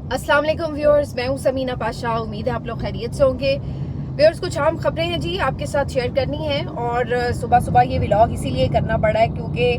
अस्सलाम वालेकुम व्यूअर्स, मैं हूं समीना पाशा। उम्मीद है आप लोग खैरियत से होंगे। व्यूअर्स, कुछ आम खबरें हैं जी आपके साथ शेयर करनी है और सुबह सुबह ये व्लॉग इसीलिए करना पड़ा है क्योंकि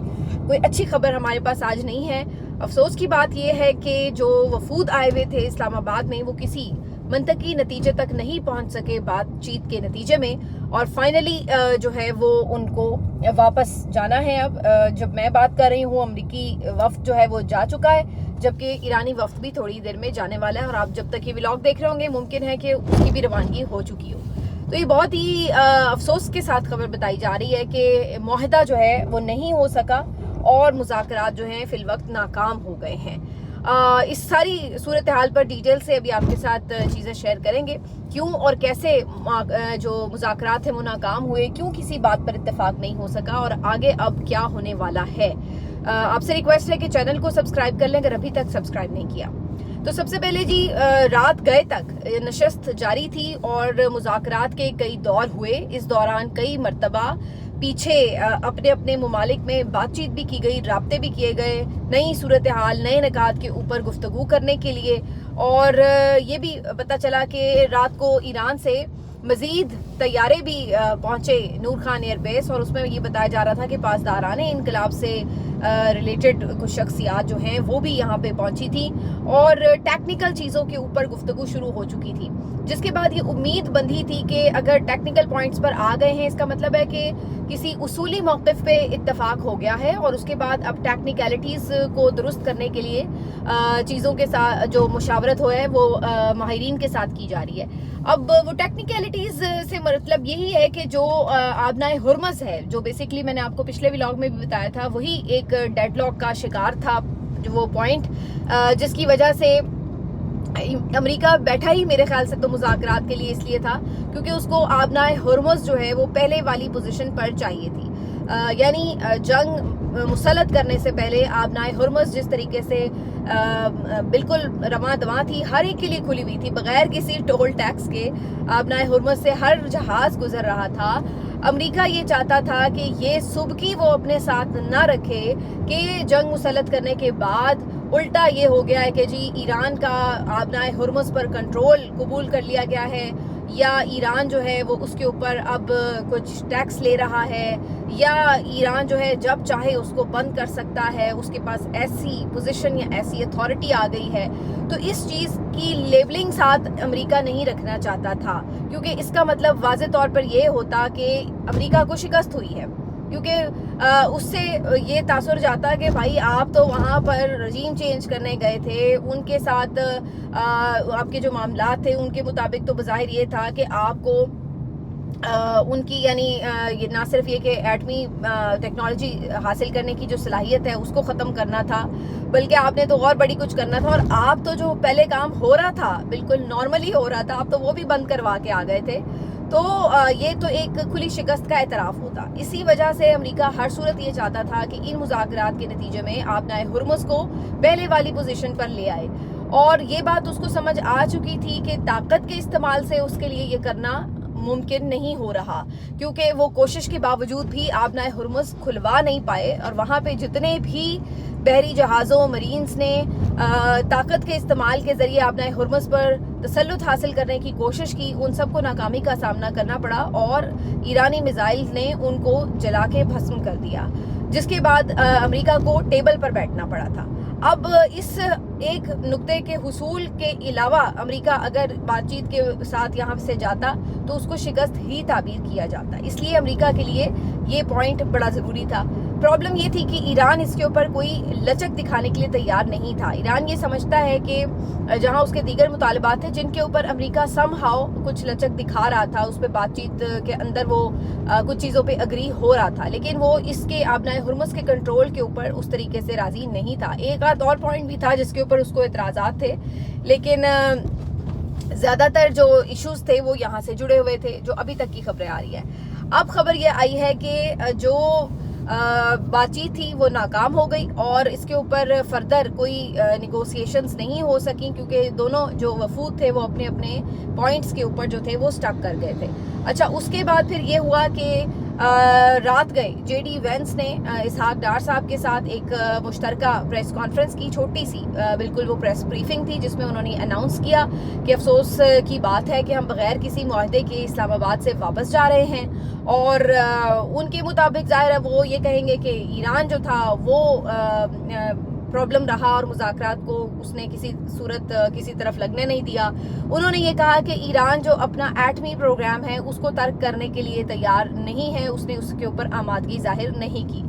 कोई अच्छी खबर हमारे पास आज नहीं है। अफसोस की बात ये है कि जो वफूद आए हुए थे इस्लामाबाद में वो किसी मंतकी नतीजे तक नहीं पहुंच सके बातचीत के नतीजे में, और फाइनली जो है वो उनको वापस जाना है। अब जब मैं बात कर रही हूँ अमरीकी वफ्द जो है वो जा चुका है, जबकि ईरानी वफ्द भी थोड़ी देर में जाने वाला है और आप जब तक ये व्लॉग देख रहे होंगे मुमकिन है कि उसकी भी रवानगी हो चुकी हो। तो ये बहुत ही अफसोस के साथ खबर बताई जा रही है कि मुआहदा जो है वो नहीं हो सका और मुज़ाकरात जो हैं फिल वक्त नाकाम हो गए हैं। इस सारी सूरत हाल पर डिटेल से अभी आपके साथ चीज़ें शेयर करेंगे, क्यों और कैसे जो मुज़ाकरात हैं वो नाकाम हुए, क्यों किसी बात पर इत्तेफाक नहीं हो सका और आगे अब क्या होने वाला है। आपसे रिक्वेस्ट है कि चैनल को सब्सक्राइब कर लें अगर अभी तक सब्सक्राइब नहीं किया। तो सबसे पहले जी, रात गए तक नशस्त जारी थी और मुज़ाकरात के कई दौर हुए। इस दौरान कई मरतबा पीछे अपने अपने ममालिक में बातचीत भी की गई, राब्ते भी किए गए, नई सूरत हाल नए निकात के ऊपर गुफ्तगू करने के लिए। और ये भी पता चला कि रात को ईरान से मजीद तैयारे भी पहुंचे नूर खान एयरबेस, और उसमें ये बताया जा रहा था कि पासदाराने इनकलाब से रिलेटेड कुछ शख्सियात जो हैं वो भी यहाँ पे पहुंची थी और टेक्निकल चीज़ों के ऊपर गुफ्तगू शुरू हो चुकी थी। जिसके बाद ये उम्मीद बंधी थी कि अगर टेक्निकल पॉइंट्स पर आ गए हैं इसका मतलब है कि किसी उसूली मौक़िफ़ पे इत्तफाक हो गया है और उसके बाद अब टेक्निकलिटीज़ को दुरुस्त करने के लिए चीज़ों के साथ जो मुशावरत हो है वो माहिरीन के साथ की जा रही है। अब वो टेक्निकलिटीज़ से मतलब यही है कि जो आबनाए हुर्मज़ है, जो बेसिकली मैंने आपको पिछले व्लॉग में भी बताया था, वही एक डेडलॉक का शिकार था, जो वो पॉइंट जिसकी वजह से अमेरिका बैठा ही मेरे ख्याल से तो मुज़ाकरात के लिए इसलिए था क्योंकि उसको आबनाए हुर्मुज़ जो है वो पहले वाली पोजीशन पर चाहिए थी। यानी जंग मुसलत करने से पहले आबनाए हुर्मुज़ जिस तरीके से बिल्कुल रवां दवां थी, हर एक के लिए खुली हुई थी, बगैर किसी टोल टैक्स के आबनाए हुर्मुज़ से हर जहाज गुजर रहा था। अमेरिका ये चाहता था कि ये सुबकी वो अपने साथ ना रखे कि जंग मुसलत करने के बाद उल्टा ये हो गया है कि जी ईरान का आबनाए हुर्मुज़ पर कंट्रोल कबूल कर लिया गया है, या ईरान जो है वो उसके ऊपर अब कुछ टैक्स ले रहा है, या ईरान जो है जब चाहे उसको बंद कर सकता है, उसके पास ऐसी पोजीशन या ऐसी अथॉरिटी आ गई है। तो इस चीज़ की लेबलिंग साथ अमेरिका नहीं रखना चाहता था क्योंकि इसका मतलब वाज़े तौर पर यह होता कि अमेरिका को शिकस्त हुई है, क्योंकि उससे ये तासुर जाता है कि भाई आप तो वहाँ पर रजीम चेंज करने गए थे, उनके साथ आपके जो मामलात थे उनके मुताबिक तो बज़ाहिर ये था कि आपको उनकी यानी ये ना सिर्फ ये कि एटमी टेक्नोलॉजी हासिल करने की जो सलाहियत है उसको ख़त्म करना था, बल्कि आपने तो और बड़ी कुछ करना था। और आप तो जो पहले काम हो रहा था बिल्कुल नॉर्मली हो रहा था, आप तो वो भी बंद करवा के आ गए थे। तो ये तो एक खुली शिकस्त का एतराफ़ होता। इसी वजह से अमेरिका हर सूरत ये चाहता था कि इन मुज़ाकरात के नतीजे में आबनाए हुर्मुज़ को पहले वाली पोजीशन पर ले आए, और ये बात उसको समझ आ चुकी थी कि ताकत के इस्तेमाल से उसके लिए ये करना मुमकिन नहीं हो रहा, क्योंकि वो कोशिश के बावजूद भी आबनाए हुर्मुज़ खुलवा नहीं पाए और वहाँ पे जितने भी बहरी जहाज़ों मरीन्स ने ताकत के इस्तेमाल के ज़रिए आबनाए हुर्मुज़ पर तसल्लुत हासिल करने की कोशिश की, उन सबको नाकामी का सामना करना पड़ा और ईरानी मिसाइल ने उनको जला के भस्म कर दिया, जिसके बाद अमेरिका को टेबल पर बैठना पड़ा था। अब इस एक नुक्ते के हुसूल के अलावा अमेरिका अगर बातचीत के साथ यहाँ से जाता तो उसको शिकस्त ही ताबीर किया जाता, इसलिए अमेरिका के लिए ये पॉइंट बड़ा ज़रूरी था। प्रॉब्लम ये थी कि ईरान इसके ऊपर कोई लचक दिखाने के लिए तैयार नहीं था। ईरान ये समझता है कि जहाँ उसके दीगर मुतालबात थे जिनके ऊपर अमेरिका समहाउ कुछ लचक दिखा रहा था, उस पर बातचीत के अंदर वो कुछ चीज़ों पे अग्री हो रहा था, लेकिन वो इसके आबनाए हुर्मुज़ के कंट्रोल के ऊपर उस तरीके से राज़ी नहीं था। एक आध और पॉइंट भी था जिसके ऊपर उसको एतराज़ात थे, लेकिन ज़्यादातर जो इश्यूज़ थे वो यहाँ से जुड़े हुए थे, जो अभी तक की खबरें आ रही है। अब खबर ये आई है कि जो बातचीत थी वो नाकाम हो गई और इसके ऊपर फर्दर कोई निगोशिएशंस नहीं हो सकी, क्योंकि दोनों जो वफूद थे वो अपने अपने पॉइंट्स के ऊपर जो थे वो स्टक कर गए थे। अच्छा, उसके बाद फिर ये हुआ कि रात गए जेडी वेंस ने इसहाक डार साहब के साथ एक मुश्तरका प्रेस कॉन्फ्रेंस की, छोटी सी बिल्कुल वो प्रेस ब्रीफिंग थी, जिसमें उन्होंने अनाउंस किया कि अफसोस की बात है कि हम बगैर किसी मुआहदे के इस्लामाबाद से वापस जा रहे हैं। और उनके मुताबिक ज़ाहिर है वो ये कहेंगे कि ईरान जो था वो प्रॉब्लम रहा और मुज़ाकरात को उसने किसी सूरत किसी तरफ लगने नहीं दिया। उन्होंने ये कहा कि ईरान जो अपना एटमी प्रोग्राम है उसको तर्क करने के लिए तैयार नहीं है, उसने उसके ऊपर आमादगी जाहिर नहीं की।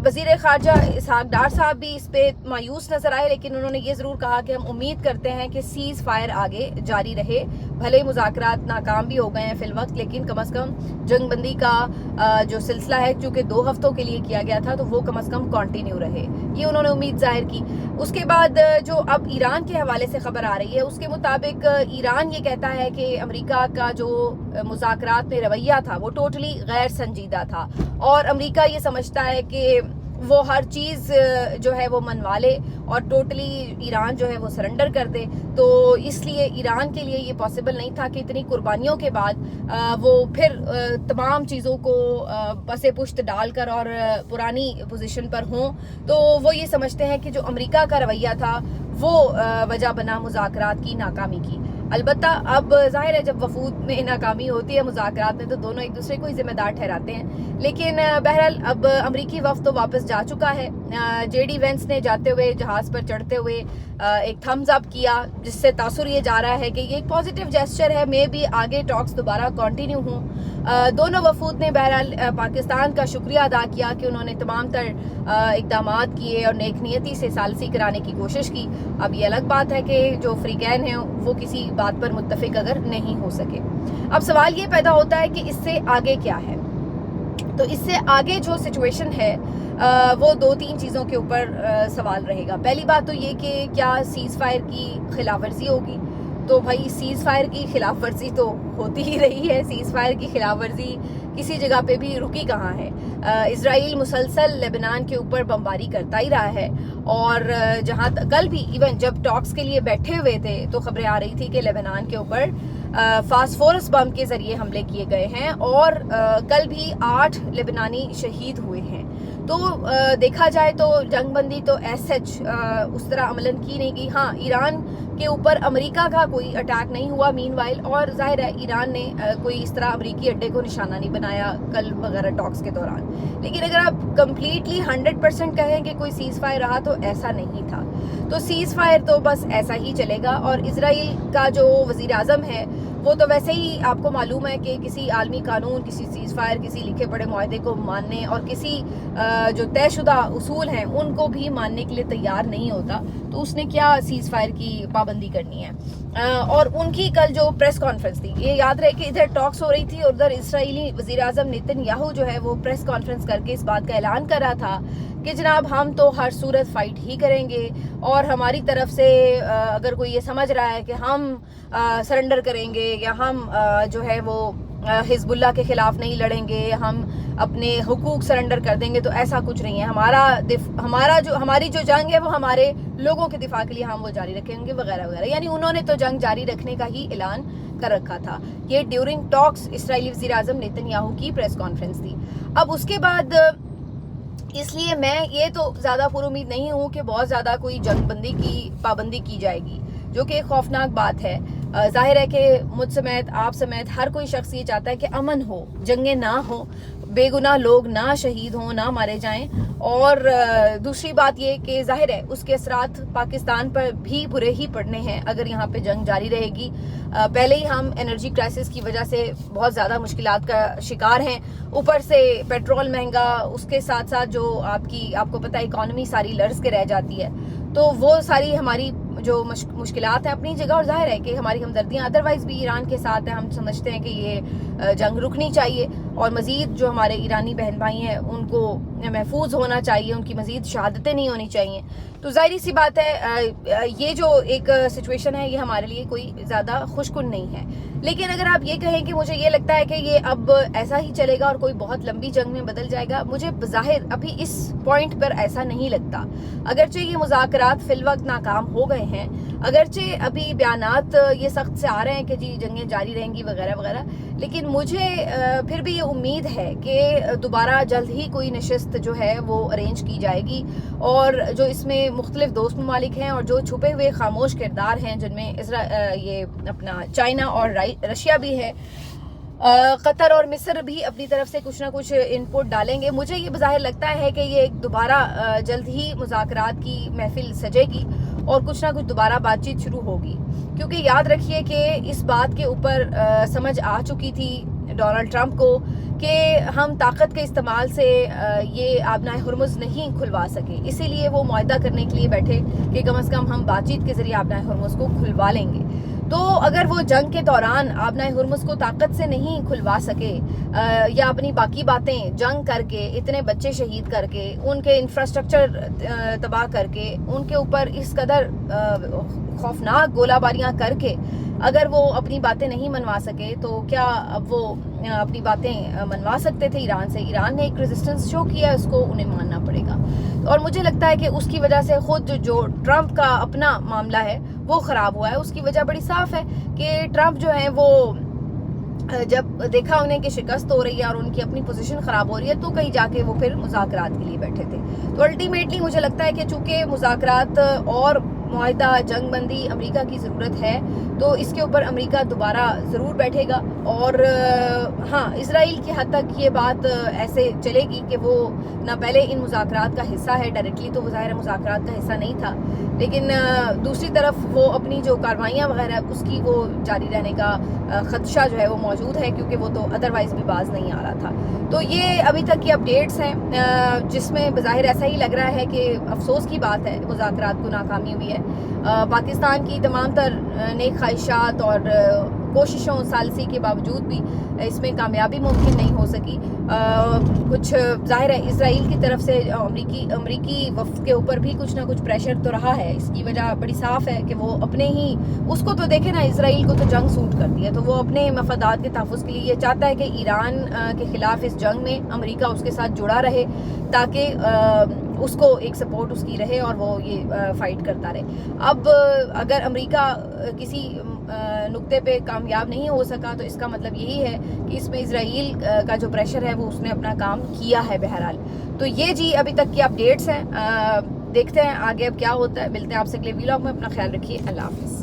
वज़ीर ख़ारजा इसहाक डार साहब भी इस पे मायूस नज़र आए, लेकिन उन्होंने ये ज़रूर कहा कि हम उम्मीद करते हैं कि सीज़ फायर आगे जारी रहे, भले ही मुज़ाकरात नाकाम भी हो गए हैं फिल वक्त, लेकिन कम अज़ कम जंग बंदी का जो सिलसिला है चूँकि 2 हफ्तों के लिए किया गया था तो वो कम अज़ कम कंटिन्यू रहे, ये उन्होंने उम्मीद जाहिर की। उसके बाद जो अब ईरान के हवाले से खबर आ रही है उसके मुताबिक ईरान ये कहता है कि अमेरिका का जो मुज़ाकरात में रवैया था वो टोटली गैर संजीदा था और अमेरिका ये समझता है कि वो हर चीज़ जो है वो मनवा ले और टोटली ईरान जो है वो सरेंडर कर दे। तो इसलिए ईरान के लिए ये पॉसिबल नहीं था कि इतनी कुर्बानियों के बाद वो फिर तमाम चीज़ों को पसे पुश्त डालकर और पुरानी पोजीशन पर हों। तो वो ये समझते हैं कि जो अमेरिका का रवैया था वो वजह बना मुज़ाकरात की नाकामी की। अलबत्ता अब जाहिर है जब वफूद में नाकामी होती है मुज़ाकरात में तो दोनों एक दूसरे को ही जिम्मेदार ठहराते हैं, लेकिन बहरहाल अब अमरीकी वफ़द तो वापस जा चुका है। जेडी वेंस ने जाते हुए जहाज़ पर चढ़ते हुए एक थम्स अप किया, जिससे तासुर ये जा रहा है कि ये एक पॉजिटिव जेस्चर है, मे भी आगे टॉक्स दोबारा कंटिन्यू हों। दोनों वफूद ने बहरहाल पाकिस्तान का शुक्रिया अदा किया कि उन्होंने तमाम तर इक़दामात किए और नेक नियती से सालसी कराने की कोशिश की। अब ये अलग बात है कि जो फ़रीक़ैन हैं वो किसी बात पर मुत्तफ़िक़ अगर नहीं हो सके। अब सवाल ये पैदा होता है कि इससे आगे क्या है। तो इससे आगे जो सिचुएशन है वो 2-3 चीज़ों के ऊपर सवाल रहेगा। पहली बात तो ये कि क्या सीज़ फायर की खिलाफ वर्जी होगी। तो भाई सीज़ फायर की खिलाफ वर्जी तो होती ही रही है, सीज़ फायर की खिलाफ वर्जी किसी जगह पे भी रुकी कहाँ है। इजराइल मुसलसल लेबनान के ऊपर बमबारी करता ही रहा है और जहाँ कल भी इवन जब टॉक्स के लिए बैठे हुए थे तो खबरें आ रही थी कि लेबनान के ऊपर फास्फोरस बम के जरिए हमले किए गए हैं और कल भी 8 लेबनानी शहीद हुए हैं। तो देखा जाए तो जंगबंदी तो सच उस तरह अमलन की नहीं गई। हाँ, ईरान के ऊपर अमेरिका का कोई अटैक नहीं हुआ मीनवाइल, और जाहिर है ईरान ने कोई इस तरह अमेरिकी अड्डे को निशाना नहीं बनाया कल वगैरह टॉक्स के दौरान। लेकिन अगर आप कम्प्लीटली 100% कहें कि कोई सीज़ फायर रहा तो ऐसा नहीं था। तो सीज़ फायर तो बस ऐसा ही चलेगा। और इजराइल का जो वज़ीर आज़म है वो तो वैसे ही आपको मालूम है कि किसी आलमी कानून, किसी सीज़ फायर, किसी लिखे पढ़े मुआहदे को मानने और किसी जो तयशुदा उसूल हैं उनको भी मानने के लिए तैयार नहीं होता। तो उसने क्या सीज़ फायर की पाबंदी करनी है। और उनकी कल जो प्रेस कॉन्फ्रेंस थी, ये याद रहे कि इधर टॉक्स हो रही थी और उधर इसराइली वज़ीर आज़म नेतन्याहू जो है वो प्रेस कॉन्फ्रेंस करके इस बात का ऐलान कर रहा था कि जनाब हम तो हर सूरत फाइट ही करेंगे और हमारी तरफ से अगर कोई ये समझ रहा है कि हम सरेंडर करेंगे या हम जो है वो हिजबुल्लाह के खिलाफ नहीं लड़ेंगे, हम अपने हुकूक सरेंडर कर देंगे, तो ऐसा कुछ नहीं है। हमारी जो जंग है वो हमारे लोगों के दिफा के लिए हम वो जारी रखेंगे वगैरह वगैरह। यानी उन्होंने तो जंग जारी रखने का ही ऐलान कर रखा था। ये ड्यूरिंग टॉक्स इसराइली वज़ीर आज़म नेतन्याहू की प्रेस कॉन्फ्रेंस थी। अब उसके बाद इसलिए मैं ये तो ज़्यादा पुरुमीद नहीं हूँ कि बहुत ज़्यादा कोई जंगबंदी की पाबंदी की जाएगी, जो कि एक खौफनाक बात है। जाहिर है कि मुझ समेत, आप समेत हर कोई शख्स ये चाहता है कि अमन हो, जंगें ना हो, बेगुनाह लोग ना शहीद हों, ना मारे जाएं। और दूसरी बात ये कि जाहिर है उसके असरात पाकिस्तान पर भी बुरे ही पड़ने हैं अगर यहाँ पे जंग जारी रहेगी। पहले ही हम एनर्जी क्राइसिस की वजह से बहुत ज़्यादा मुश्किलात का शिकार हैं, ऊपर से पेट्रोल महंगा, उसके साथ साथ जो आपको पता है इकॉनमी सारी लर्ज के रह जाती है। तो वो सारी हमारी जो मुश्किलात हैं अपनी जगह, और जाहिर है कि हमारी हमदर्दियाँ अदरवाइज़ भी ईरान के साथ है। हम समझते हैं कि ये जंग रुकनी चाहिए और मज़ीद जो हमारे ईरानी बहन भाई हैं उनको महफूज होना चाहिए, उनकी मज़ीद शहादतें नहीं होनी चाहिए। तो ज़ाहिर सी बात है ये जो एक सिचुएशन है ये हमारे लिए कोई ज़्यादा खुशकुन नहीं है। लेकिन अगर आप ये कहें कि मुझे ये लगता है कि ये अब ऐसा ही चलेगा और कोई बहुत लंबी जंग में बदल जाएगा, मुझे ज़ाहिर अभी इस पॉइंट पर ऐसा नहीं लगता। अगरचे ये मुज़ाकरात फिल वक्त नाकाम हो गए हैं, اگرچہ ابھی بیانات یہ سخت سے آ رہے ہیں کہ جی جنگیں جاری رہیں گی وغیرہ وغیرہ، لیکن مجھے پھر بھی یہ امید ہے کہ دوبارہ جلد ہی کوئی نشست جو ہے وہ ارینج کی جائے گی، اور جو اس میں مختلف دوست ممالک ہیں اور جو چھپے ہوئے خاموش کردار ہیں جن میں یہ اپنا چائنا اور رشیا بھی ہے، قطر اور مصر بھی اپنی طرف سے کچھ نہ کچھ ان پٹ ڈالیں گے، مجھے یہ بظاہر لگتا ہے کہ یہ ایک دوبارہ جلد ہی مذاکرات کی محفل سجے گی اور کچھ نہ کچھ دوبارہ بات چیت شروع ہوگی، کیونکہ یاد رکھیے کہ اس بات کے اوپر سمجھ آ چکی تھی ڈونلڈ ٹرمپ کو کہ ہم طاقت کے استعمال سے یہ آبنائے ہرمز نہیں کھلوا سکے، اسی لیے وہ معاہدہ کرنے کے لیے بیٹھے کہ کم از کم ہم بات چیت کے ذریعے آبنائے ہرمز کو کھلوا لیں گے۔ تو اگر وہ جنگ کے دوران آبنائے ہرمز کو طاقت سے نہیں کھلوا سکے یا اپنی باقی باتیں جنگ کر کے، اتنے بچے شہید کر کے، ان کے انفراسٹرکچر تباہ کر کے، ان کے اوپر اس قدر خوفناک گولہ باریاں کر کے اگر وہ اپنی باتیں نہیں منوا سکے تو کیا اب وہ اپنی باتیں منوا سکتے تھے ایران سے؟ ایران نے ایک ریزسٹنس شو کیا ہے، اس کو انہیں ماننا پڑے گا، اور مجھے لگتا ہے کہ اس کی وجہ سے خود جو ٹرمپ کا اپنا معاملہ ہے وہ خراب ہوا ہے۔ اس کی وجہ بڑی صاف ہے کہ ٹرمپ جو ہیں وہ جب دیکھا انہیں کہ شکست ہو رہی ہے اور ان کی اپنی پوزیشن خراب ہو رہی ہے تو کہیں جا کے وہ پھر مذاکرات کے لیے بیٹھے تھے۔ تو الٹیمیٹلی مجھے لگتا ہے کہ چونکہ مذاکرات اور معاہدہ جنگ بندی امریکہ کی ضرورت ہے تو اس کے اوپر امریکہ دوبارہ ضرور بیٹھے گا، اور ہاں اسرائیل کی حد تک یہ بات ایسے چلے گی کہ وہ نہ پہلے ان مذاکرات کا حصہ ہے ڈائریکٹلی، تو وہ ظاہر مذاکرات کا حصہ نہیں تھا، لیکن دوسری طرف وہ اپنی جو کاروائیاں وغیرہ اس کی وہ جاری رہنے کا خدشہ جو ہے وہ موجود ہے، کیونکہ وہ تو ادروائز بھی باز نہیں آ رہا تھا۔ تو یہ ابھی تک کی اپڈیٹس ہیں جس میں بظاہر ایسا ہی لگ رہا ہے کہ افسوس کی بات ہے مذاکرات کو ناکامی ہوئی ہے۔ پاکستان کی تمام تر نیک خواہشات اور کوششوں ثالثی کے باوجود بھی اس میں کامیابی ممکن نہیں ہو سکی۔ کچھ ظاہر ہے اسرائیل کی طرف سے امریکی وفد کے اوپر بھی کچھ نہ کچھ پریشر تو رہا ہے، اس کی وجہ بڑی صاف ہے کہ وہ اپنے ہی اس کو تو دیکھیں نا، اسرائیل کو تو جنگ سوٹ کرتی ہے، تو وہ اپنے مفادات کے تحفظ کے لیے یہ چاہتا ہے کہ ایران کے خلاف اس جنگ میں امریکہ اس کے ساتھ جڑا رہے تاکہ اس کو ایک سپورٹ اس کی رہے اور وہ یہ فائٹ کرتا رہے۔ اب اگر امریکہ کسی نقطے پہ کامیاب نہیں ہو سکا تو اس کا مطلب یہی ہے کہ اس میں اسرائیل کا جو پریشر ہے وہ اس نے اپنا کام کیا ہے بہرحال۔ تو یہ جی ابھی تک کی اپڈیٹس ہیں، دیکھتے ہیں آگے اب کیا ہوتا ہے۔ ملتے ہیں آپ سے اگلے ویلاگ میں، اپنا خیال رکھیے، اللہ حافظ۔